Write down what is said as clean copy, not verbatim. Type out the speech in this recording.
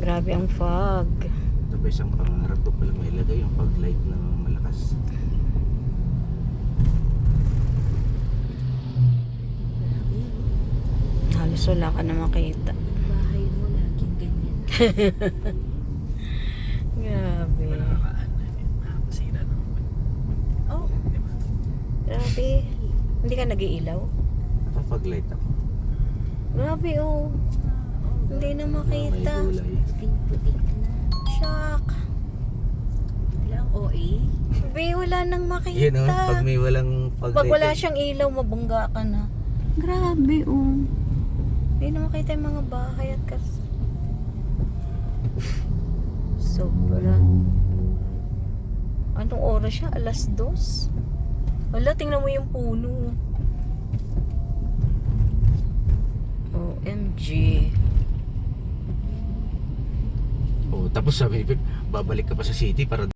Grabe ang fog. Ito pa isang pangarap ko pala mailagay yung fog light na malakas. Halos wala ka na makita. Bahay mo laging ganyan. Grabe. Nakakasira naman. Oh, grabe. Hindi ka nag-iilaw? Naka-fog light ako. Grabe oh. Hindi na makita. May gulay. Puting-puting na. Shock. Lang OA. Grabe, wala nang makita. Yun o, pag may walang fog Pag light. wala siyang ilaw, mabangga ka na. Grabe oh. Hindi na makita yung mga bahay at sobra. Anong oras siya? 2:00? Wala, tingnan mo yung puno. OMG. Oh, tapos sabi, babalik ka pa sa city para